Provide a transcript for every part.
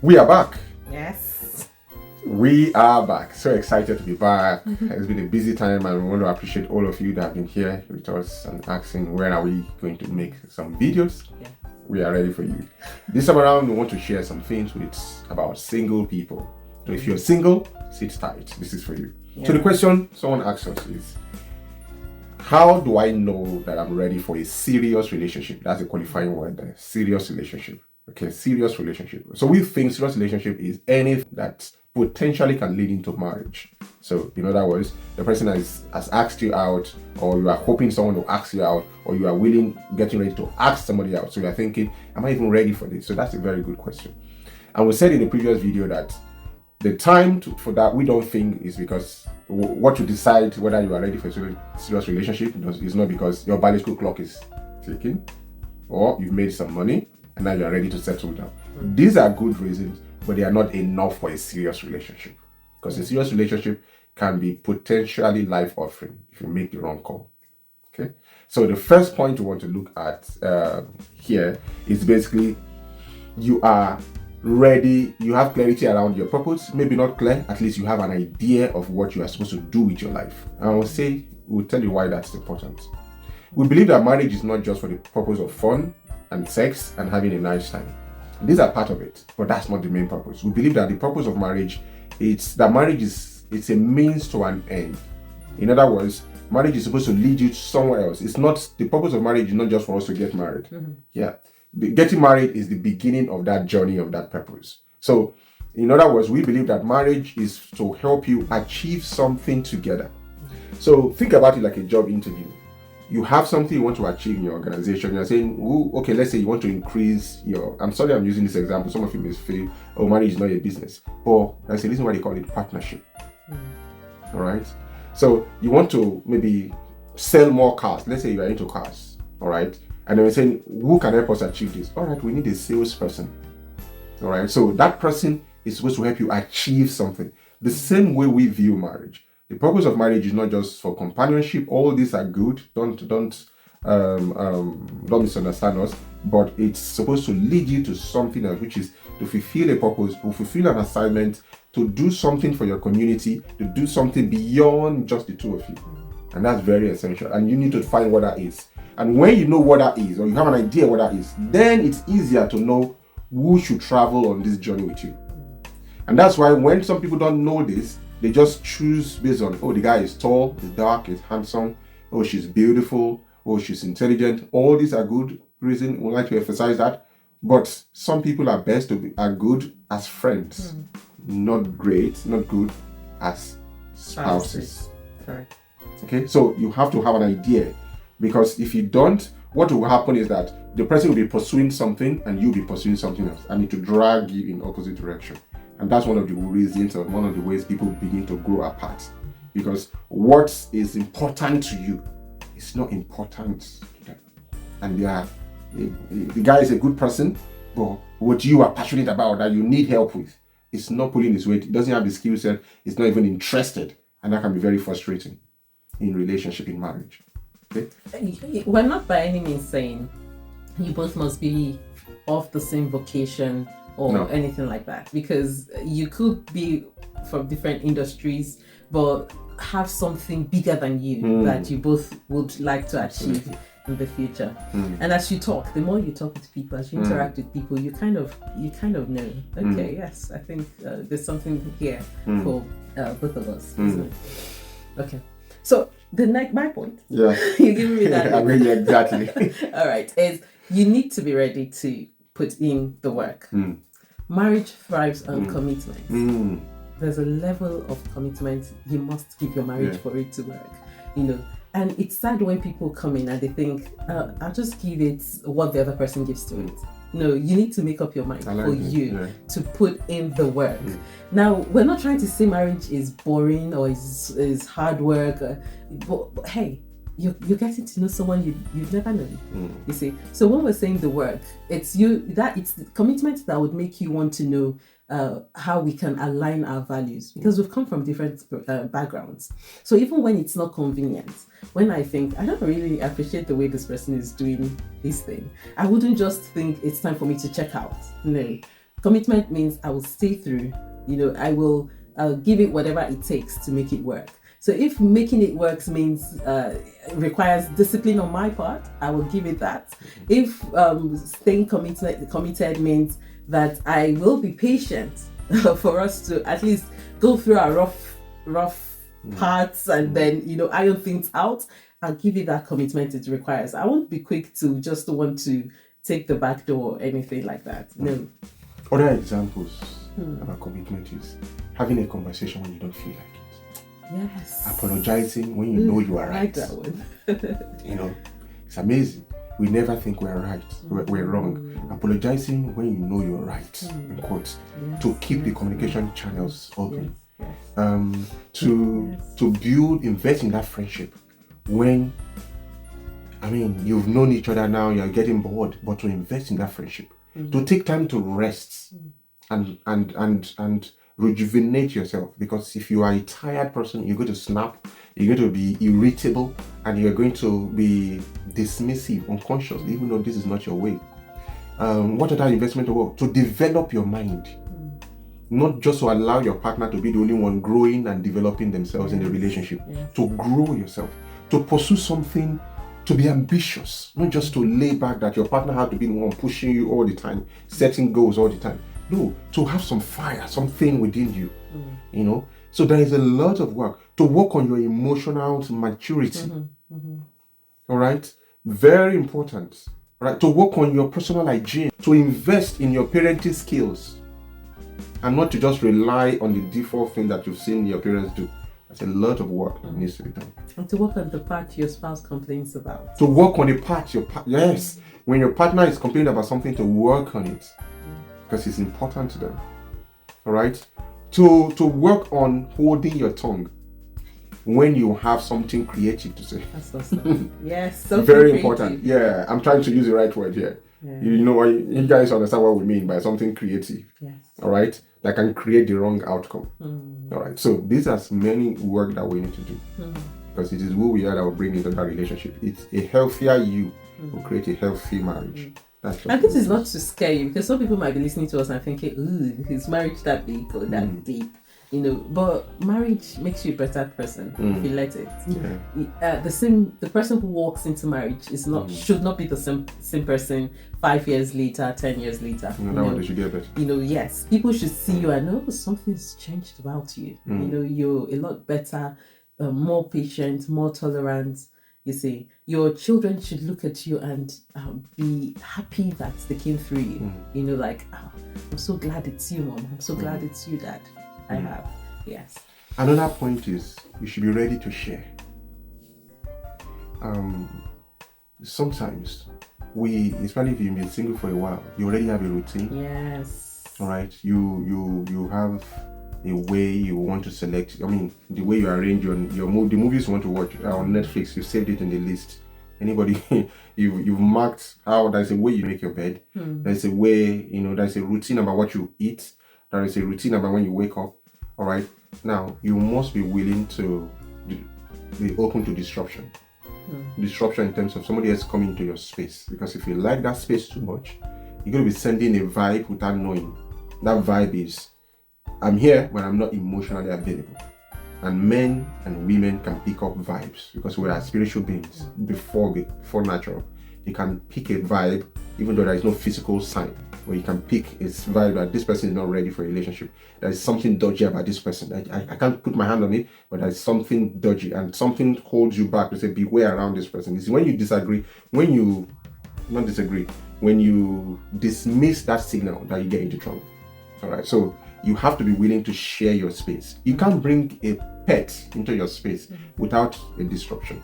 We are back. Yes. We are back. So excited to be back. It's been a busy time, and we want to appreciate all of you that have been here with us and asking when are we going to make some videos. Yeah. We are ready for you. This time around, we want to share some things about single people. So if you're single, sit tight. This is for you. Yeah. So the question someone asked us is, how do I know that I'm ready for a serious relationship? That's a qualifying word there. Serious relationship. Okay, serious relationship. So we think serious relationship is anything that potentially can lead into marriage. So in other words, the person has asked you out, or you are hoping someone will ask you out, or you are getting ready to ask somebody out. So you are thinking, am I even ready for this? So that's a very good question. And we said in the previous video that the time for that we don't think is because what you decide whether you are ready for a serious relationship is not because your biological clock is ticking, or you've made some money and now you are ready to settle down. These are good reasons, but they are not enough for a serious relationship, because a serious relationship can be potentially life-altering if you make the wrong call. Okay, so the first point we want to look at here is basically you are ready, you have clarity around your purpose. Maybe not clear, at least you have an idea of what you are supposed to do with your life. And we'll tell you why that's important. We believe that marriage is not just for the purpose of fun and sex and having a nice time. These are part of it, but that's not the main purpose. We believe that the purpose of marriage, it's a means to an end. In other words, marriage is supposed to lead you somewhere else. It's not, the purpose of marriage is not just for us to get married. Yeah. Getting married is the beginning of that journey, of that purpose. So, in other words, we believe that marriage is to help you achieve something together. So, think about it like a job interview. You have something you want to achieve in your organization. You're saying, okay, let's say you want to increase I'm sorry I'm using this example. Some of you may feel, oh, marriage is not a business. Or there's a reason why they call it partnership. All right? So, you want to maybe sell more cars. Let's say you are into cars. All right? And then we're saying, who can help us achieve this? All right, we need a salesperson. All right, so that person is supposed to help you achieve something. The same way we view marriage. The purpose of marriage is not just for companionship. All these are good. Don't misunderstand us. But it's supposed to lead you to something else, which is to fulfill a purpose, to fulfill an assignment, to do something for your community, to do something beyond just the two of you. And that's very essential. And you need to find what that is. And when you know what that is, or you have an idea what that is, then it's easier to know who should travel on this journey with you. And that's why when some people don't know this, they just choose based on, oh, the guy is tall, he's dark, he's handsome, oh, she's beautiful, oh, she's intelligent. All these are good reasons. We like to emphasize that. But some people are good as friends, not good as spouses. Correct. Okay, so you have to have an idea. Because if you don't, what will happen is that the person will be pursuing something and you'll be pursuing something else, and it will drag you in opposite direction. And that's one of the reasons, or one of the ways people begin to grow apart. Because what is important to you is not important to them. And the guy is a good person, but what you are passionate about, that you need help with, it's not pulling his weight. It doesn't have the skill set. It's not even interested. And that can be very frustrating in relationship, in marriage. Okay. We're not by any means saying you both must be of the same vocation or anything like that, because you could be from different industries but have something bigger than you that you both would like to achieve in the future. And as you talk, the more you talk with people, as you interact with people, you kind of know, okay, yes, I think there's something here for both of us. Okay, so my point. Yeah. You're giving me that. I mean, exactly. All right. Is you need to be ready to put in the work. Marriage thrives on commitment. There's a level of commitment you must give your marriage for it to work. And it's sad when people come in and they think, I'll just give it what the other person gives to it. No, you need to make up your mind to put in the work. Now, we're not trying to say marriage is boring or is hard work, but hey, you're getting to know someone you've never known. You see, so when we're saying the work, it's the commitment that would make you want to know how we can align our values, because we've come from different backgrounds. So even when it's not convenient, when I think I don't really appreciate the way this person is doing this thing, I wouldn't just think it's time for me to check out. No, Commitment means I will stay through. I'll give it whatever it takes to make it work. So if making it work means requires discipline on my part, I will give it that. If staying committed means that I will be patient for us to at least go through our rough parts and then iron things out, I'll give it that commitment it requires. I won't be quick to just want to take the back door or anything like that. No. Other examples about commitment is having a conversation when you don't feel like it. Yes. Apologizing when you know you are right. I like that one. It's amazing. We never think we're right. We're wrong. Apologizing when you know you're right, in quotes, to keep the communication channels open. To build, invest in that friendship when, you've known each other now, you're getting bored, but to invest in that friendship, to take time to rest and rejuvenate yourself, because if you are a tired person, you're going to snap, you're going to be irritable, and you're going to be dismissive, unconscious, even though this is not your way. What other investment work? To develop your mind, not just to allow your partner to be the only one growing and developing themselves in the relationship, to grow yourself, to pursue something, to be ambitious, not just to lay back that your partner has to be the one pushing you all the time, setting goals all the time. No, to have some fire, something within you, So there is a lot of work to work on your emotional maturity. All right, very important. All right, to work on your personal hygiene, to invest in your parenting skills, and not to just rely on the default thing that you've seen your parents do. There's a lot of work that needs to be done. And to work on the part your spouse complains about. To work on the part yes, when your partner is complaining about something, to work on it. Because it's important to them. All right, to work on holding your tongue when you have something creative to say. That's awesome. Yes, so very important. Yeah, I'm trying to use the right word here. You guys understand what we mean by something creative. Yes. All right, that can create the wrong outcome. All right, so these are many work that we need to do, because it is who we are that will bring into that relationship. It's a healthier you will create a healthy marriage. And this is not to scare you, because some people might be listening to us and thinking, "Ooh, is marriage that big or that deep?" But marriage makes you a better person if you let it. The person who walks into marriage should not be the same person 5 years later, 10 years later. They should get better. Yes, people should see you and know something's changed about you. You're a lot better, more patient, more tolerant. You see, your children should look at you and be happy that they came through you. I'm so glad it's you, Mom. I'm so glad it's you, Dad. I have. Yes. Another point is you should be ready to share. Sometimes especially if you've been single for a while, you already have a routine. Yes. All right. You have a way you want to select. The way you arrange the movies you want to watch on Netflix. You saved it in the list. Anybody, you've marked how there's a way you make your bed. There's a way, there's a routine about what you eat. There is a routine about when you wake up. All right. Now you must be willing to be open to disruption. Disruption in terms of somebody else coming into your space. Because if you like that space too much, you're going to be sending a vibe without knowing. That vibe is, I'm here, but I'm not emotionally available. And men and women can pick up vibes because we are spiritual beings before natural. You can pick a vibe, even though there is no physical sign, where you can pick a vibe that this person is not ready for a relationship. There is something dodgy about this person. I can't put my hand on it, but there is something dodgy and something holds you back to say, beware around this person. It's when you when you dismiss that signal that you get into trouble. All right, so you have to be willing to share your space. You can't bring a pet into your space without a disruption,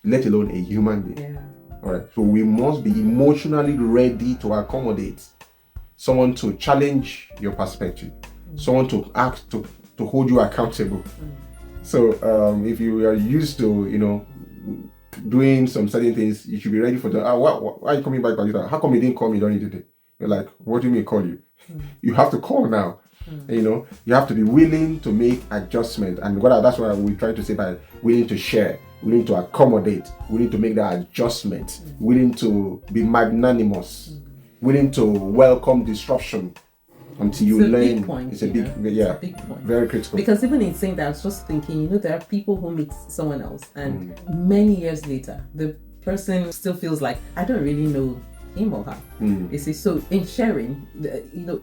let alone a human being. Yeah. All right, so we must be emotionally ready to accommodate someone to challenge your perspective, someone to act to hold you accountable. So if you are used to doing some certain things, you should be ready for that. Why are you coming back by that? How come you didn't call me during the day? You're like, what do you mean call you? You have to call now. You have to be willing to make adjustment, and that's what we try to say by willing to share, willing to accommodate, willing to make that adjustment, willing to be magnanimous, willing to welcome disruption. until you It's a learn. big point, It's a you big, know? yeah, It's a big point. very critical. Because even in saying that, I was just thinking, there are people who meet someone else, and many years later, the person still feels like, I don't really know him or her. You see, so in sharing,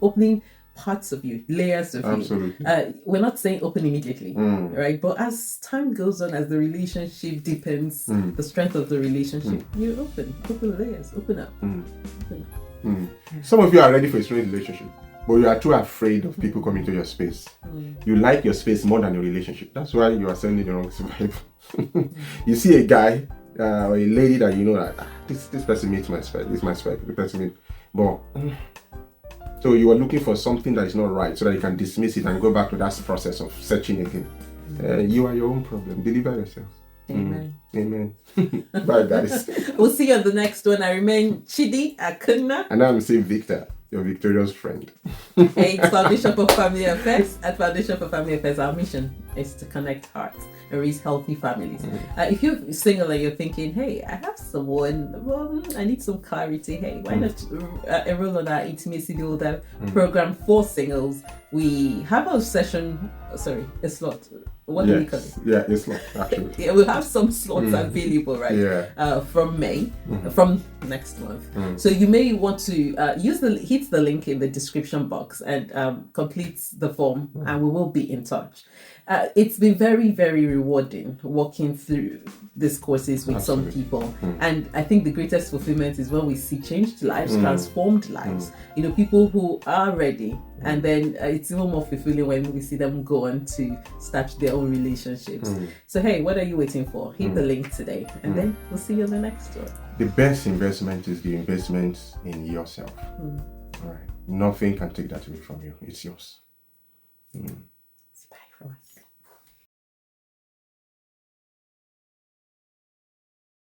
opening parts of you, layers of Absolutely. you. We're not saying open immediately, right? But as time goes on, as the relationship deepens, the strength of the relationship, you open layers, open up. Some of you are ready for a strange relationship, but you are too afraid of people coming to your space. You like your space more than your relationship. That's why you are sending the wrong vibe. You see a guy or a lady that you know that this person meets my spec. This is my spec. The person meets, but so you are looking for something that is not right, so that you can dismiss it and go back to that process of searching again. You are your own problem. Deliver yourself. Amen. Amen. Bye, guys. We'll see you on the next one. I remain Chidi Akunna. And I'm saying Victor, your victorious friend. It's Foundation for Family Affairs. At Foundation for Family Affairs, our mission is to connect hearts and raise healthy families. If you're single and you're thinking, hey, I have someone, I need some clarity. Hey, why not enroll on our Intimacy Builder program for singles? We have a slot. What do we call it? Yeah, a slot, actually. Yeah, we'll have some slots available, right? Yeah. From May, from next month. So you may want to hit the link in the description box and complete the form, and we will be in touch. It's been very, very rewarding walking through these courses with some people, and I think the greatest fulfillment is when we see changed lives, transformed lives. People who are ready, and then it's even more fulfilling when we see them go on to start their own relationships. So hey, what are you waiting for? Hit the link today, and then we'll see you on the next one. The best investment is the investment in yourself. All right, nothing can take that away from you. It's yours.